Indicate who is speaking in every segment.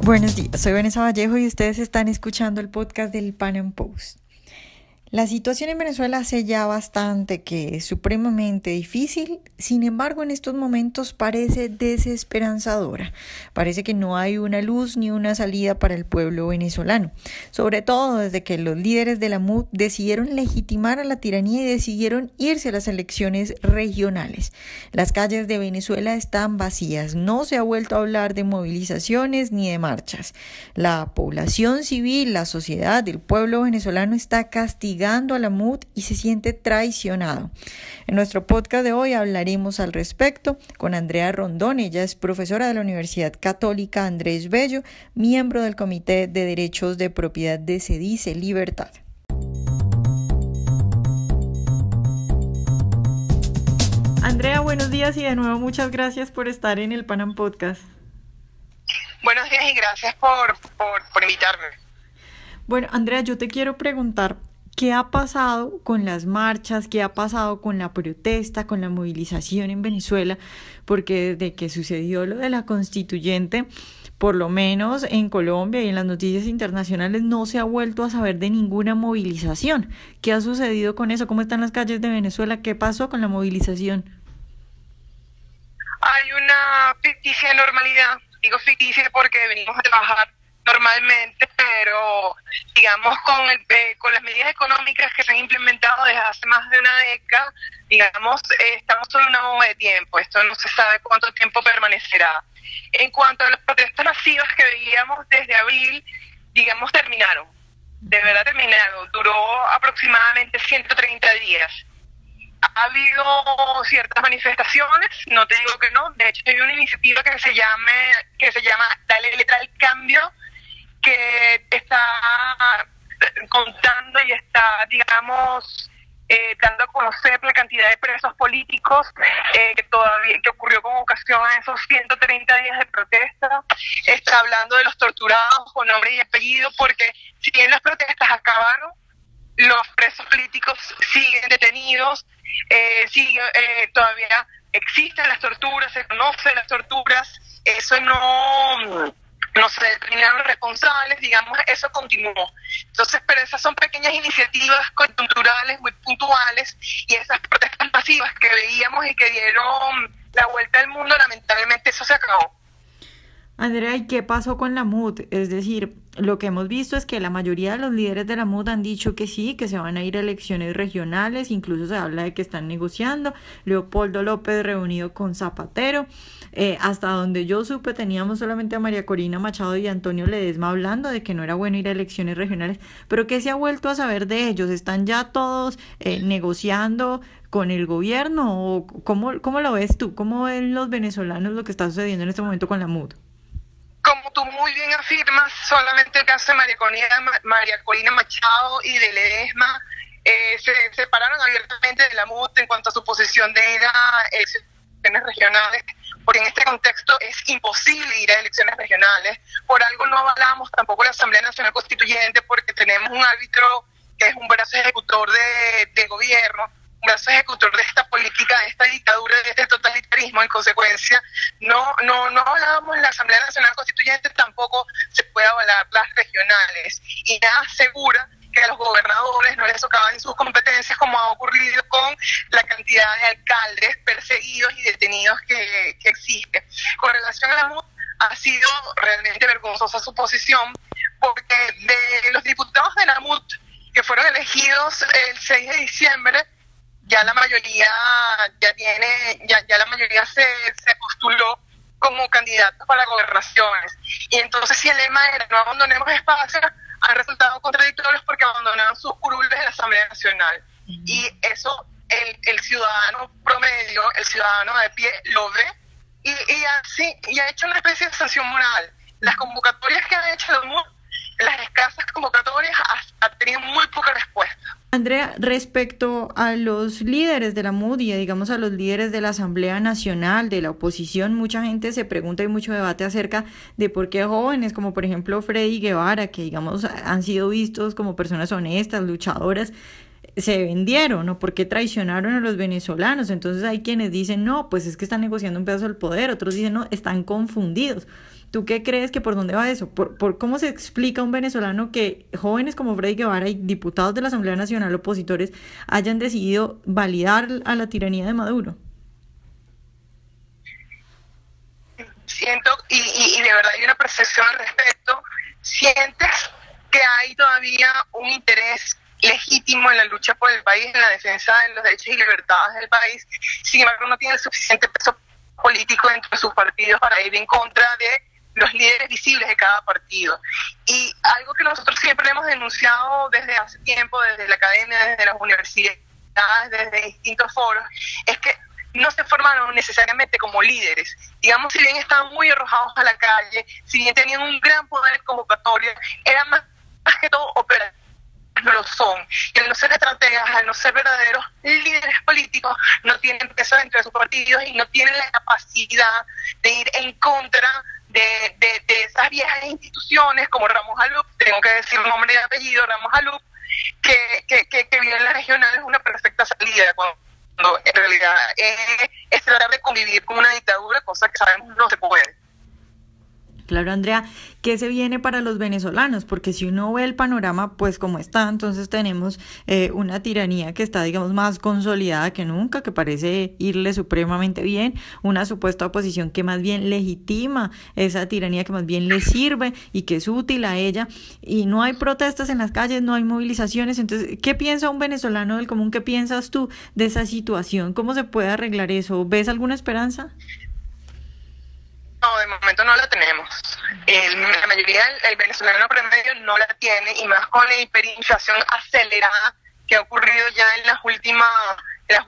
Speaker 1: Buenos días, soy Vanessa Vallejo y ustedes están escuchando el podcast del Pan Am Post. La situación en Venezuela hace ya bastante que es supremamente difícil, sin embargo en estos momentos parece desesperanzadora. Parece que no hay una luz ni una salida para el pueblo venezolano, sobre todo desde que los líderes de la MUD decidieron legitimar a la tiranía y decidieron irse a las elecciones regionales. Las calles de Venezuela están vacías, no se ha vuelto a hablar de movilizaciones ni de marchas. La población civil, la sociedad, el pueblo venezolano está castigado a la MUD y se siente traicionado. En nuestro podcast de hoy hablaremos al respecto con Andrea Rondón. Ella es profesora de la Universidad Católica Andrés Bello, miembro del Comité de Derechos de Propiedad de CEDICE Libertad. Andrea, buenos días y de nuevo muchas gracias por estar en el Pan Am Podcast.
Speaker 2: Buenos días y gracias por invitarme.
Speaker 1: Bueno, Andrea, yo te quiero preguntar, ¿qué ha pasado con las marchas? ¿Qué ha pasado con la protesta, con la movilización en Venezuela? Porque desde que sucedió lo de la constituyente, por lo menos en Colombia y en las noticias internacionales, no se ha vuelto a saber de ninguna movilización. ¿Qué ha sucedido con eso? ¿Cómo están las calles de Venezuela? ¿Qué pasó con la movilización?
Speaker 2: Hay una ficticia normalidad. Digo ficticia porque venimos a trabajar normalmente, pero digamos con las medidas económicas que se han implementado desde hace más de una década, digamos, estamos sobre una bomba de tiempo. Esto no se sabe cuánto tiempo permanecerá. En cuanto a las protestas masivas que veíamos desde abril, digamos, terminaron. De verdad terminaron. Duró aproximadamente 130 días. Ha habido ciertas manifestaciones, no te digo que no. De hecho, hay una iniciativa que se llama Dale Letra al Cambio, que está contando y está, digamos, dando a conocer la cantidad de presos políticos que ocurrió con ocasión a esos 130 días de protesta. Está hablando de los torturados con nombre y apellido, porque si bien las protestas acabaron, los presos políticos siguen detenidos, todavía existen las torturas, se conocen las torturas, eso no se determinaron responsables, digamos, eso continuó. Entonces, pero esas son pequeñas iniciativas coyunturales muy puntuales, y esas protestas masivas que veíamos y que dieron la vuelta al mundo, lamentablemente eso se acabó.
Speaker 1: Andrea, ¿y qué pasó con la MUD? Es decir, lo que hemos visto es que la mayoría de los líderes de la MUD han dicho que sí, que se van a ir a elecciones regionales, incluso se habla de que están negociando. Leopoldo López reunido con Zapatero. Hasta donde yo supe teníamos solamente a María Corina Machado y Antonio Ledesma hablando de que no era bueno ir a elecciones regionales. Pero ¿qué se ha vuelto a saber de ellos? ¿Están ya todos negociando con el gobierno? ¿O cómo lo ves tú? ¿Cómo ven los venezolanos lo que está sucediendo en este momento con la MUD?
Speaker 2: Como tú muy bien afirmas, solamente el caso de María Corina Machado y de Ledesma se separaron abiertamente de la MUD en cuanto a su posición de ir a elecciones regionales, porque en este contexto es imposible ir a elecciones regionales. Por algo no avalamos tampoco la Asamblea Nacional Constituyente, porque tenemos un árbitro que es un brazo ejecutor de gobierno, un brazo ejecutor de esta política, de esta dictadura, de este totalitarismo. En consecuencia, no hablábamos en la Asamblea Nacional Constituyente, tampoco se puede avalar las regionales, y nada asegura que a los gobernadores no les tocaban sus competencias, como ha ocurrido con la cantidad de alcaldes perseguidos y detenidos que existe. Con relación a la MUD, ha sido realmente vergonzosa su posición, porque de los diputados de la MUD que fueron elegidos el 6 de diciembre, ya la mayoría se postuló como candidatos para gobernaciones. Y entonces, si el lema era no abandonemos espacios, han resultado contradictorios porque abandonaron sus curules en la Asamblea Nacional. Y eso el ciudadano promedio, el ciudadano de pie, lo ve y ha hecho una especie de sanción moral. Las convocatorias que ha hecho la MUD, las escasas convocatorias, ha tenido muy poca respuesta.
Speaker 1: Andrea, respecto a los líderes de la MUD y digamos a los líderes de la Asamblea Nacional, de la oposición, mucha gente se pregunta y mucho debate acerca de por qué jóvenes como por ejemplo Freddy Guevara, que digamos han sido vistos como personas honestas, luchadoras, se vendieron o por qué traicionaron a los venezolanos. Entonces hay quienes dicen, no, pues es que están negociando un pedazo del poder, otros dicen, no, están confundidos. ¿Tú qué crees que por dónde va eso? ¿Por cómo se explica a un venezolano que jóvenes como Freddy Guevara y diputados de la Asamblea Nacional opositores hayan decidido validar a la tiranía de Maduro?
Speaker 2: Siento, y de verdad hay una percepción al respecto, sientes que hay todavía un interés legítimo en la lucha por el país, en la defensa de los derechos y libertades del país, sin embargo no tiene el suficiente peso político dentro de sus partidos para ir en contra de los líderes visibles de cada partido. Y algo que nosotros siempre hemos denunciado desde hace tiempo, desde la academia, desde las universidades, desde distintos foros, es que no se formaron necesariamente como líderes. Digamos, si bien estaban muy arrojados a la calle, si bien tenían un gran poder de convocatoria, eran más que todo operativos, no lo son. Y al no ser estrategas, al no ser verdaderos líderes políticos, no tienen peso dentro de sus partidos y no tienen la capacidad de ir en contra de esas viejas instituciones como Ramos Alup, tengo que decir nombre y apellido, Ramos Alup, que viene en la regional es una perfecta salida cuando en realidad es tratar de convivir con una dictadura, cosa que sabemos no se puede.
Speaker 1: Claro, Andrea, ¿qué se viene para los venezolanos? Porque si uno ve el panorama, pues como está, entonces tenemos una tiranía que está, digamos, más consolidada que nunca, que parece irle supremamente bien, una supuesta oposición que más bien legitima esa tiranía, que más bien le sirve y que es útil a ella, y no hay protestas en las calles, no hay movilizaciones. Entonces, ¿qué piensa un venezolano del común? ¿Qué piensas tú de esa situación? ¿Cómo se puede arreglar eso? ¿Ves alguna esperanza?
Speaker 2: No, de momento no la tenemos. La mayoría del venezolano promedio no la tiene, y más con la hiperinflación acelerada que ha ocurrido ya en las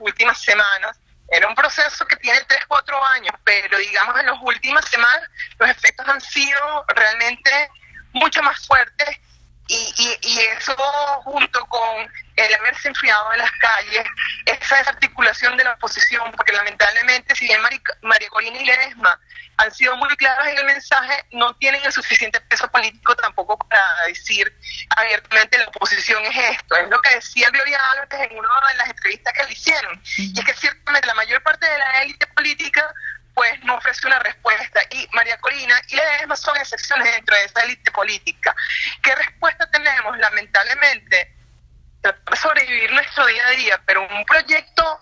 Speaker 2: últimas semanas. Era un proceso que tiene 3-4 años, pero digamos en las últimas semanas los efectos han sido realmente mucho más fuertes, y eso junto con el haberse enfriado en las calles, esa desarticulación de la oposición, porque lamentablemente si bien María Corina y Ledesma han sido muy claros en el mensaje, no tienen el suficiente peso político tampoco para decir abiertamente la oposición es esto. Es lo que decía Gloria Álvarez en una de las entrevistas que le hicieron, y es que ciertamente la mayor parte de la élite política pues no ofrece una respuesta, y María Corina y Ledesma son excepciones dentro de esa élite política. ¿Qué respuesta tenemos? Lamentablemente tratar de sobrevivir nuestro día a día, pero un proyecto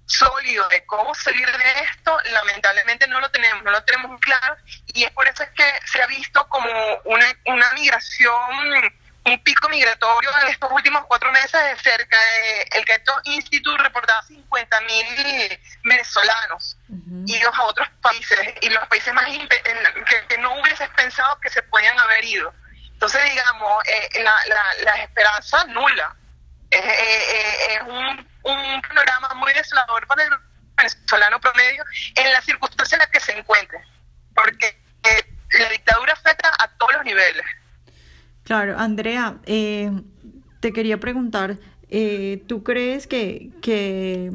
Speaker 2: sólido de cómo salir de esto, lamentablemente no lo tenemos muy claro, y es por eso es que se ha visto como una migración, un pico migratorio en estos últimos 4 meses de cerca de el Cato Institute reportaba 50.000 venezolanos idos a otros países, y los países más que no hubieses pensado que se podían haber ido. Entonces, digamos, la esperanza nula. Es un panorama muy desolador para el venezolano promedio en la circunstancia en la que se encuentre, porque la dictadura afecta a todos los niveles.
Speaker 1: Claro, Andrea, te quería preguntar, ¿tú crees que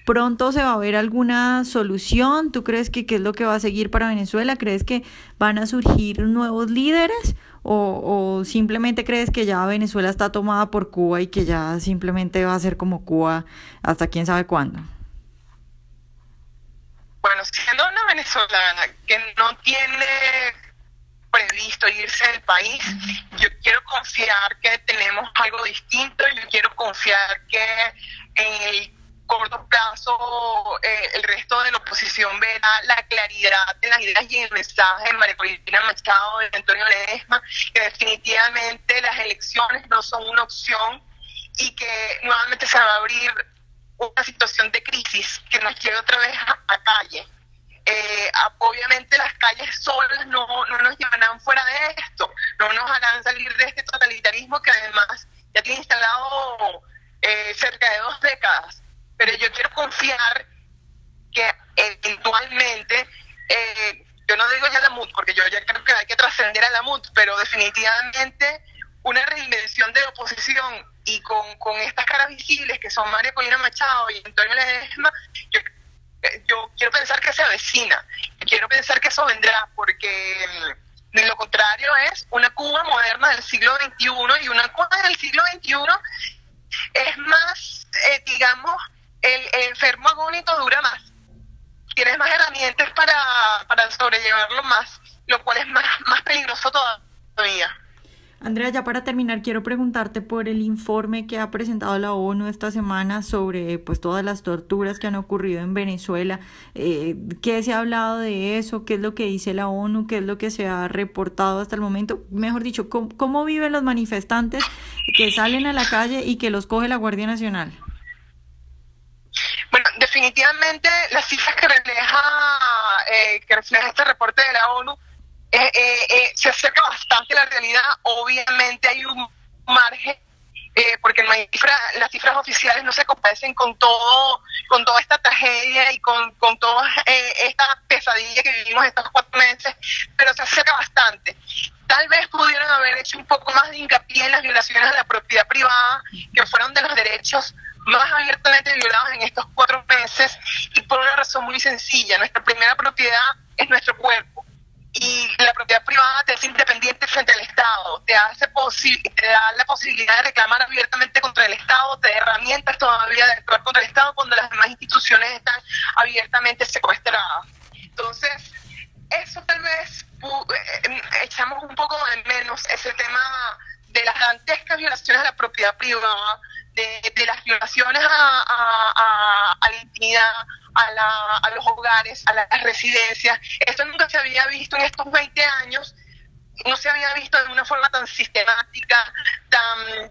Speaker 1: pronto se va a ver alguna solución? ¿Tú crees que qué es lo que va a seguir para Venezuela? ¿Crees que van a surgir nuevos líderes? ¿O simplemente crees que ya Venezuela está tomada por Cuba y que ya simplemente va a ser como Cuba hasta quién sabe cuándo?
Speaker 2: Bueno, siendo una venezolana que no tiene previsto irse del país, yo quiero confiar que tenemos algo distinto, y yo quiero confiar que en el corto plazo el resto de la oposición verá la claridad de las ideas y el mensaje de María Corina Machado, de Antonio Ledesma, que definitivamente las elecciones no son una opción, y que nuevamente se va a abrir una situación de crisis que nos lleve otra vez a calle. Obviamente las calles solas no nos llevarán fuera de esto, no nos harán salir de este totalitarismo que además ya tiene instalado cerca de 2 décadas. Pero yo quiero confiar que eventualmente, yo no digo ya la MUD, porque yo ya creo que hay que trascender a la MUD, pero definitivamente una reinvención de la oposición, y con estas caras visibles que son María Corina Machado y Antonio Ledesma, yo quiero pensar que se avecina, quiero pensar que eso vendrá, porque de lo contrario es una Cuba moderna del siglo XXI, y una Cuba del siglo XXI es más, digamos, el enfermo agónico dura más. Tienes más herramientas para sobrellevarlo más, lo cual es más peligroso todavía.
Speaker 1: Andrea, ya para terminar, quiero preguntarte por el informe que ha presentado la ONU esta semana sobre pues todas las torturas que han ocurrido en Venezuela. ¿Qué se ha hablado de eso? ¿Qué es lo que dice la ONU? ¿Qué es lo que se ha reportado hasta el momento? Mejor dicho, ¿cómo viven los manifestantes que salen a la calle y que los coge la Guardia Nacional?
Speaker 2: Bueno, definitivamente las cifras que refleja este reporte de la ONU se acerca bastante a la realidad. Obviamente hay un margen, porque las cifras oficiales no se compadecen con toda esta tragedia y con toda esta pesadilla que vivimos estos 4 meses, pero se acerca bastante. Tal vez pudieran haber hecho un poco más de hincapié en las violaciones a la propiedad privada, que fueron de los derechos más abiertamente violados en estos 4 meses, y por una razón muy sencilla: nuestra primera propiedad es nuestro cuerpo, y la propiedad privada te hace independiente frente al Estado, te da la posibilidad de reclamar abiertamente contra el Estado, te da herramientas todavía de actuar contra el Estado cuando las demás instituciones están abiertamente secuestradas. Entonces, eso tal vez echamos un poco de menos ese tema de las dantescas violaciones a la propiedad privada, de las violaciones a la intimidad, a los hogares, a las residencias. Esto nunca se había visto en estos 20 años, no se había visto de una forma tan sistemática,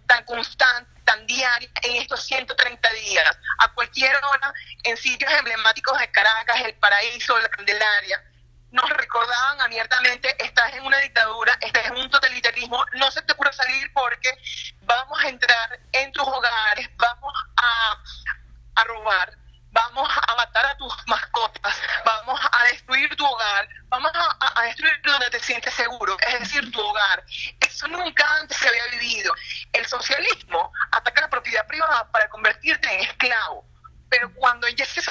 Speaker 2: tan constante, tan diaria en estos 130 días, a cualquier hora, en sitios emblemáticos de Caracas, El Paraíso, La Candelaria. Nos recordaban abiertamente: estás en una dictadura, estás en un totalitarismo, no se te ocurra salir porque vamos a entrar en tus hogares, vamos a robar, vamos a matar a tus mascotas, vamos a destruir tu hogar, vamos a destruir donde te sientes seguro, es decir, tu hogar. Eso nunca antes se había vivido. El socialismo ataca la propiedad privada para convertirte en esclavo, pero cuando ya ese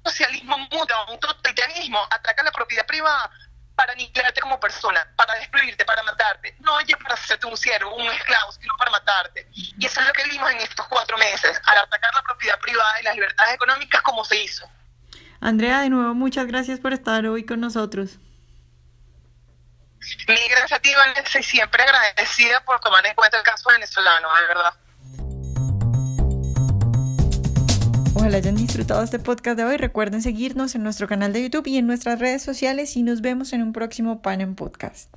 Speaker 2: socialismo muta a un totalitarismo, ataca la propiedad privada para aniquilarte como persona, para destruirte, para matarte. No ya para hacerte un siervo, un esclavo, sino para matarte. Y eso es lo que vimos en estos 4 meses, al atacar la propiedad privada y las libertades económicas, como se hizo.
Speaker 1: Andrea, de nuevo, muchas gracias por estar hoy con nosotros.
Speaker 2: Mil gracias a ti, Vanessa, y siempre agradecida por tomar en cuenta el caso venezolano, de verdad.
Speaker 1: Ojalá hayan disfrutado este podcast de hoy. Recuerden seguirnos en nuestro canal de YouTube y en nuestras redes sociales, y nos vemos en un próximo Pan en Podcast.